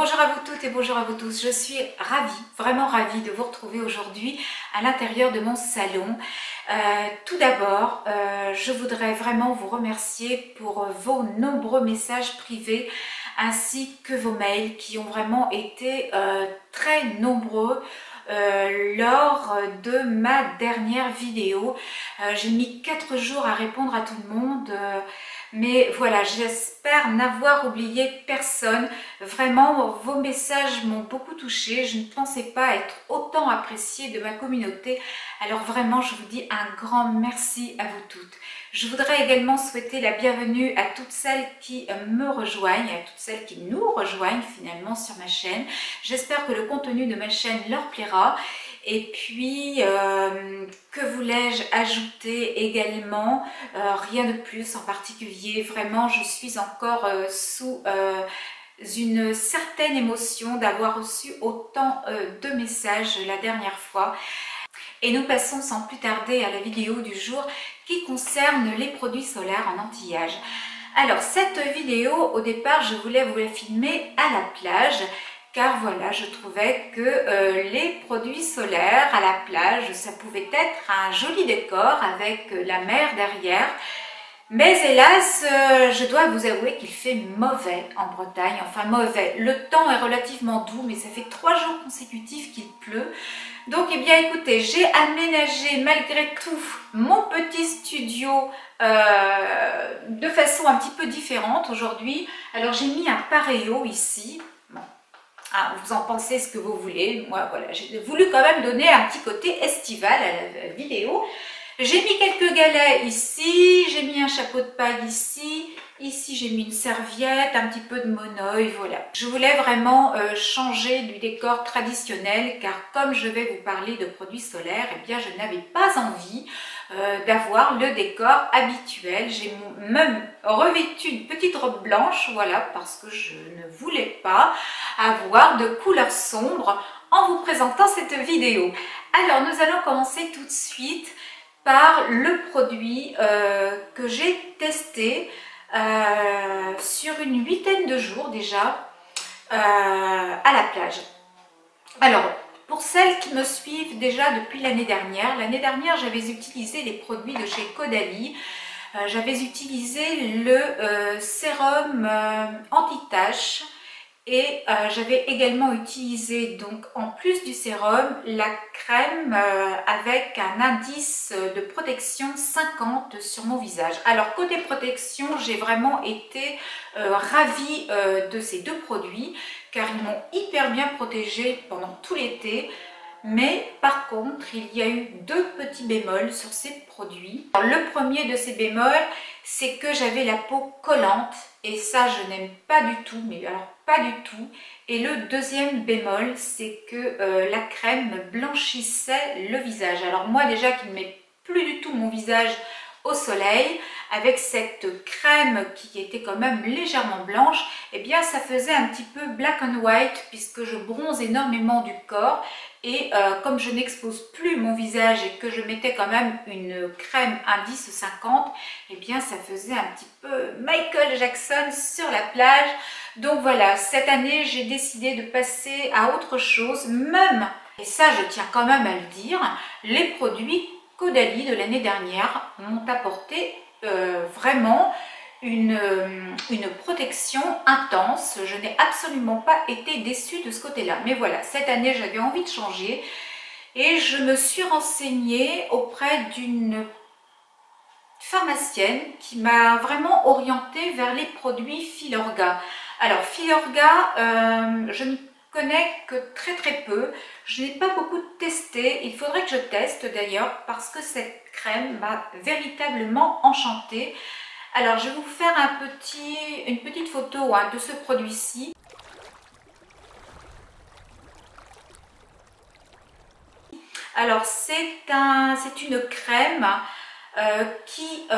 Bonjour à vous toutes et bonjour à vous tous. Je suis ravie, vraiment ravie de vous retrouver aujourd'hui à l'intérieur de mon salon. Tout d'abord, je voudrais vraiment vous remercier pour vos nombreux messages privés ainsi que vos mails qui ont vraiment été très nombreux lors de ma dernière vidéo. J'ai mis 4 jours à répondre à tout le monde. Mais voilà, j'espère n'avoir oublié personne. Vraiment, vos messages m'ont beaucoup touchée. Je ne pensais pas être autant appréciée de ma communauté. Alors vraiment, je vous dis un grand merci à vous toutes. Je voudrais également souhaiter la bienvenue à toutes celles qui me rejoignent, à toutes celles qui nous rejoignent finalement sur ma chaîne. J'espère que le contenu de ma chaîne leur plaira. Et puis, que voulais-je ajouter également? Rien de plus en particulier. Vraiment, je suis encore sous une certaine émotion d'avoir reçu autant de messages la dernière fois. Et nous passons sans plus tarder à la vidéo du jour qui concerne les produits solaires en anti-âge. Alors, cette vidéo, au départ, je voulais vous la filmer à la plage. Car voilà, je trouvais que les produits solaires à la plage, ça pouvait être un joli décor avec la mer derrière. Mais hélas, je dois vous avouer qu'il fait mauvais en Bretagne. Enfin mauvais, le temps est relativement doux, mais ça fait 3 jours consécutifs qu'il pleut. Donc eh bien écoutez, j'ai aménagé malgré tout mon petit studio de façon un petit peu différente aujourd'hui. Alors j'ai mis un paréo ici. Ah, vous en pensez ce que vous voulez. Moi, voilà, j'ai voulu quand même donner un petit côté estival à la vidéo. J'ai mis quelques galets ici, j'ai mis un chapeau de paille ici, ici j'ai mis une serviette, un petit peu de monoeil, voilà. Je voulais vraiment changer du décor traditionnel car comme je vais vous parler de produits solaires, eh bien je n'avais pas envie d'avoir le décor habituel. J'ai même revêtu une petite robe blanche, voilà, parce que je ne voulais pas avoir de couleurs sombres en vous présentant cette vidéo. Alors nous allons commencer tout de suite par le produit que j'ai testé sur une 8aine de jours déjà à la plage. Alors, pour celles qui me suivent déjà depuis l'année dernière j'avais utilisé les produits de chez Caudalie. J'avais utilisé le sérum anti-tache. Et j'avais également utilisé, donc en plus du sérum, la crème avec un indice de protection 50 sur mon visage. Alors côté protection, j'ai vraiment été ravie de ces deux produits car ils m'ont hyper bien protégée pendant tout l'été. Mais par contre, il y a eu 2 petits bémols sur ces produits. Alors, le premier de ces bémols, c'est que j'avais la peau collante et ça, je n'aime pas du tout, mais alors pas du tout. Et le deuxième bémol, c'est que la crème me blanchissait le visage. Alors moi déjà qui ne mets plus du tout mon visage au soleil, avec cette crème qui était quand même légèrement blanche, eh bien ça faisait un petit peu black and white puisque je bronze énormément du corps et comme je n'expose plus mon visage et que je mettais quand même une crème indice 50, eh bien ça faisait un petit peu Michael Jackson sur la plage. Donc voilà, cette année j'ai décidé de passer à autre chose, même, et ça je tiens quand même à le dire, les produits Caudalie de l'année dernière m'ont apporté vraiment une protection intense. Je n'ai absolument pas été déçue de ce côté-là. Mais voilà, cette année, j'avais envie de changer et je me suis renseignée auprès d'une pharmacienne qui m'a vraiment orientée vers les produits Filorga. Alors, Filorga, je ne connais que très peu. Je n'ai pas beaucoup testé. Il faudrait que je teste d'ailleurs parce que cette crème m'a véritablement enchantée. Alors je vais vous faire une petite photo de ce produit-ci. Alors c'est une crème qui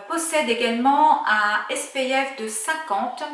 possède également un SPF de 50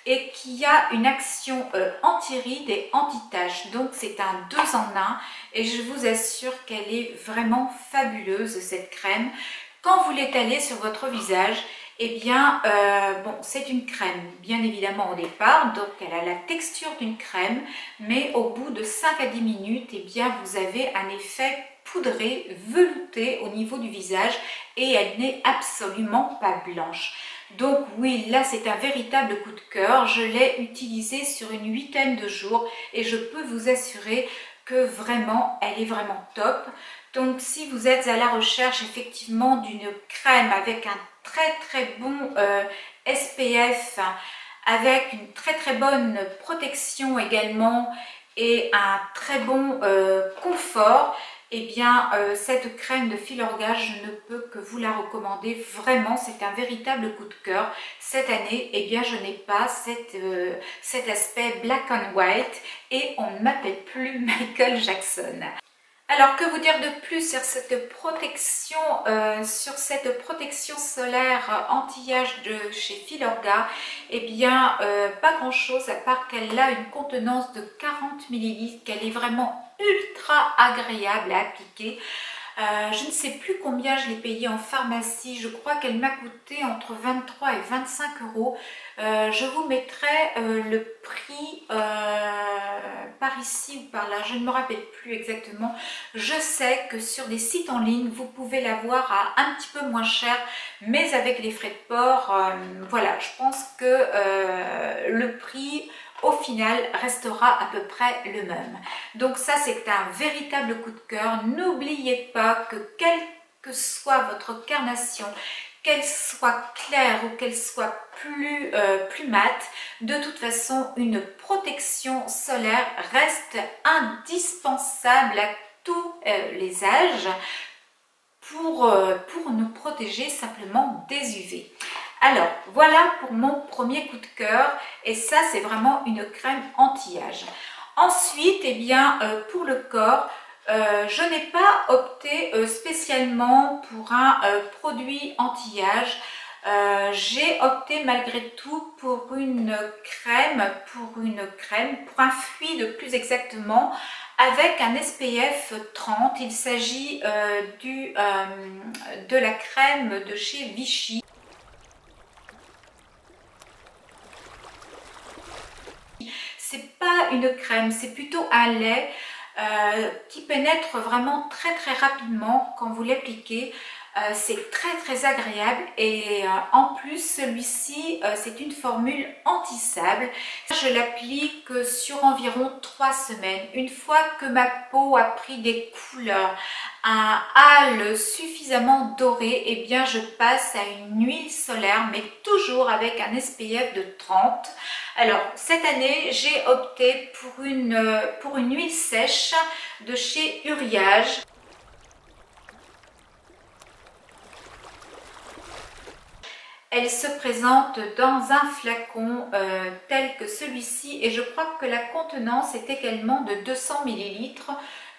et qui a une action anti-rides et anti-taches. Donc c'est un 2 en 1 et je vous assure qu'elle est vraiment fabuleuse cette crème. Quand vous l'étalez sur votre visage, eh bien, bon, c'est une crème, bien évidemment au départ, donc elle a la texture d'une crème, mais au bout de 5 à 10 minutes, eh bien, vous avez un effet poudré, velouté au niveau du visage et elle n'est absolument pas blanche. Donc oui, là c'est un véritable coup de cœur, je l'ai utilisée sur une 8aine de jours et je peux vous assurer que vraiment, elle est vraiment top. Donc si vous êtes à la recherche effectivement d'une crème avec un très bon SPF, avec une très bonne protection également et un très bon confort, eh bien cette crème de Filorga, je ne peux que vous la recommander. Vraiment, c'est un véritable coup de cœur. Cette année, eh bien je n'ai pas cet aspect black and white et on ne m'appelle plus Michael Jackson. Alors que vous dire de plus sur cette protection solaire anti-âge de chez Filorga? Eh bien pas grand chose à part qu'elle a une contenance de 40 ml, qu'elle est vraiment ultra agréable à appliquer. Je ne sais plus combien je l'ai payée en pharmacie, je crois qu'elle m'a coûté entre 23 et 25 euros. Je vous mettrai le prix par ici ou par là, je ne me rappelle plus exactement. Je sais que sur des sites en ligne, vous pouvez l'avoir à un petit peu moins cher, mais avec les frais de port, voilà, je pense que le prix au final restera à peu près le même. Donc ça, c'est un véritable coup de cœur. N'oubliez pas que quelle que soit votre carnation, qu'elle soit claire ou qu'elle soit plus mate, de toute façon, une protection solaire reste indispensable à tous les âges pour nous protéger simplement des UV. Alors, voilà pour mon premier coup de cœur et ça, c'est vraiment une crème anti-âge. Ensuite, eh bien, pour le corps, je n'ai pas opté spécialement pour un produit anti-âge. J'ai opté malgré tout pour une crème, pour un fluide plus exactement, avec un SPF 30. Il s'agit de la crème de chez Vichy. C'est pas une crème, c'est plutôt un lait qui pénètre vraiment très rapidement quand vous l'appliquez. C'est très agréable et en plus celui-ci c'est une formule anti-sable. Je l'applique sur environ 3 semaines. Une fois que ma peau a pris des couleurs, un hâle suffisamment doré, et bien je passe à une huile solaire, mais toujours avec un SPF de 30. Alors cette année j'ai opté pour une huile sèche de chez Uriage. Elle se présente dans un flacon tel que celui-ci et je crois que la contenance est également de 200 ml.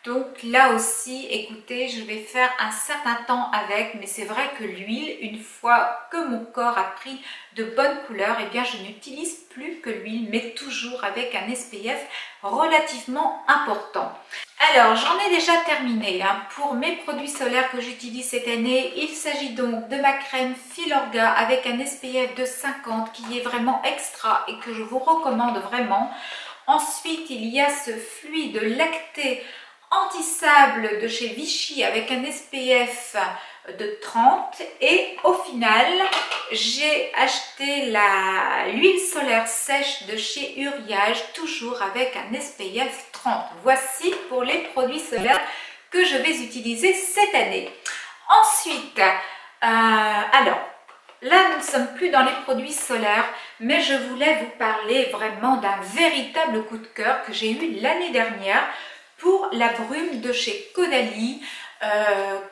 Donc là aussi, écoutez, je vais faire un certain temps avec, mais c'est vrai que l'huile, une fois que mon corps a pris de bonnes couleurs, eh bien je n'utilise plus que l'huile, mais toujours avec un SPF relativement important. Alors, j'en ai déjà terminé pour mes produits solaires que j'utilise cette année. Il s'agit donc de ma crème Filorga avec un SPF de 50 qui est vraiment extra et que je vous recommande vraiment. Ensuite, il y a ce fluide lacté anti-sable de chez Vichy avec un SPF de 30 et au final j'ai acheté l'huile solaire sèche de chez Uriage, toujours avec un SPF 30. Voici pour les produits solaires que je vais utiliser cette année. Ensuite, alors là nous ne sommes plus dans les produits solaires, mais je voulais vous parler vraiment d'un véritable coup de cœur que j'ai eu l'année dernière pour la brume de chez Caudalie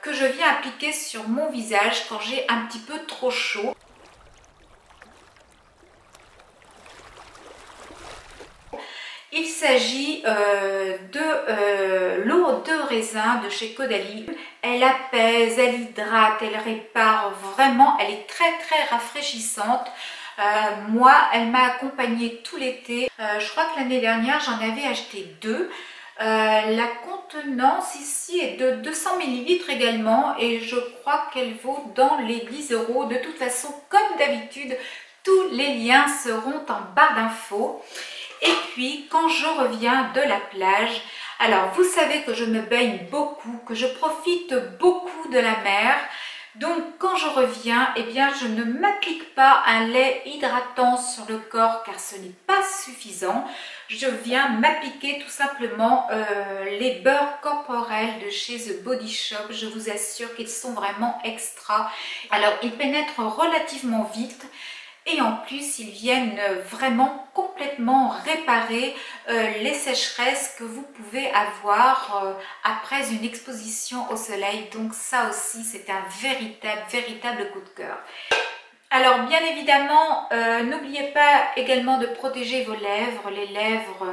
que je viens appliquer sur mon visage quand j'ai un petit peu trop chaud. Il s'agit de l'eau de raisin de chez Caudalie. Elle apaise, elle hydrate, elle répare, vraiment, elle est très rafraîchissante. Moi, elle m'a accompagnée tout l'été. Je crois que l'année dernière, j'en avais acheté 2. La contenance ici est de 200 ml également et je crois qu'elle vaut dans les 10 €. De toute façon, comme d'habitude, tous les liens seront en barre d'infos. Et puis, quand je reviens de la plage, alors vous savez que je me baigne beaucoup, que je profite beaucoup de la mer. Donc, quand je reviens, eh bien, je ne m'applique pas un lait hydratant sur le corps car ce n'est pas suffisant. Je viens m'appliquer tout simplement les beurres corporels de chez The Body Shop. Je vous assure qu'ils sont vraiment extra. Alors, ils pénètrent relativement vite. Et en plus, ils viennent vraiment complètement réparer les sécheresses que vous pouvez avoir après une exposition au soleil. Donc ça aussi, c'est un véritable coup de cœur. Alors bien évidemment, n'oubliez pas également de protéger vos lèvres. Les lèvres,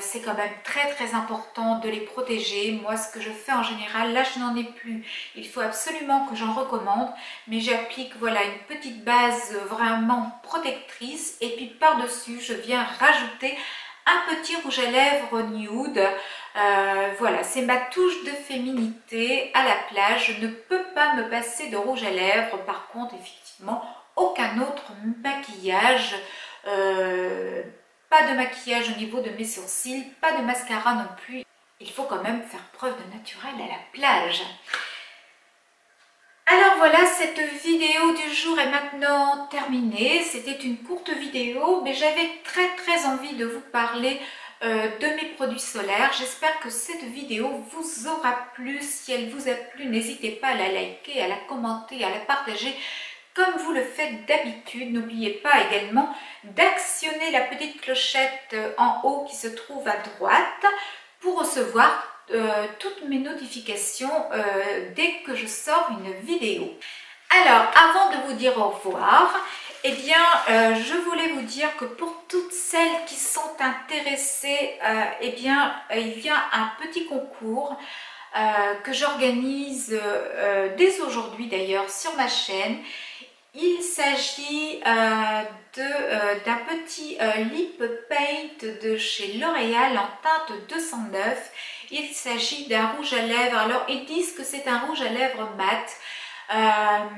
c'est quand même très important de les protéger. Moi, ce que je fais en général, là je n'en ai plus. Il faut absolument que j'en recommande, mais j'applique voilà une petite base vraiment protectrice et puis par-dessus, je viens rajouter un petit rouge à lèvres nude. Voilà, c'est ma touche de féminité à la plage. Je ne peux pas me passer de rouge à lèvres. Par contre, effectivement, aucun autre maquillage. Pas de maquillage au niveau de mes sourcils, pas de mascara non plus. Il faut quand même faire preuve de naturel à la plage. Alors voilà, cette vidéo du jour est maintenant terminée. C'était une courte vidéo, mais j'avais très envie de vous parler de mes produits solaires. J'espère que cette vidéo vous aura plu. Si elle vous a plu, n'hésitez pas à la liker, à la commenter, à la partager comme vous le faites d'habitude. N'oubliez pas également d'actionner la petite clochette en haut qui se trouve à droite pour recevoir toutes mes notifications dès que je sors une vidéo. Alors, avant de vous dire au revoir, eh bien, je voulais vous dire que pour toutes celles qui sont intéressées, eh bien, il y a un petit concours que j'organise dès aujourd'hui d'ailleurs sur ma chaîne. Il s'agit d'un petit lip paint de chez L'Oréal en teinte 209. Il s'agit d'un rouge à lèvres. Alors, ils disent que c'est un rouge à lèvres mat,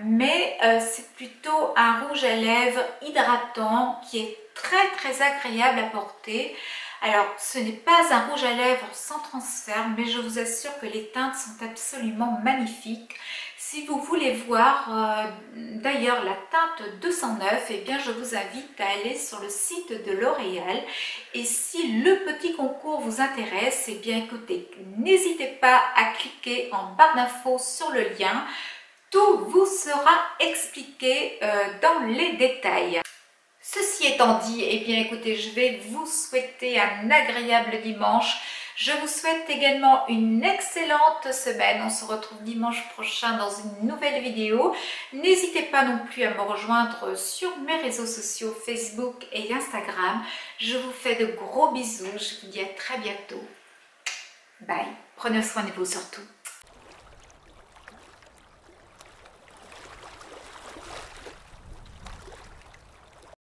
mais c'est plutôt un rouge à lèvres hydratant qui est très agréable à porter. Alors, ce n'est pas un rouge à lèvres sans transfert, mais je vous assure que les teintes sont absolument magnifiques. Si vous voulez voir d'ailleurs la teinte 209, eh bien je vous invite à aller sur le site de L'Oréal. Et si le petit concours vous intéresse, eh bien écoutez, n'hésitez pas à cliquer en barre d'infos sur le lien. Tout vous sera expliqué dans les détails. Ceci étant dit, eh bien écoutez, je vais vous souhaiter un agréable dimanche. Je vous souhaite également une excellente semaine. On se retrouve dimanche prochain dans une nouvelle vidéo. N'hésitez pas non plus à me rejoindre sur mes réseaux sociaux Facebook et Instagram. Je vous fais de gros bisous. Je vous dis à très bientôt. Bye. Prenez soin de vous surtout.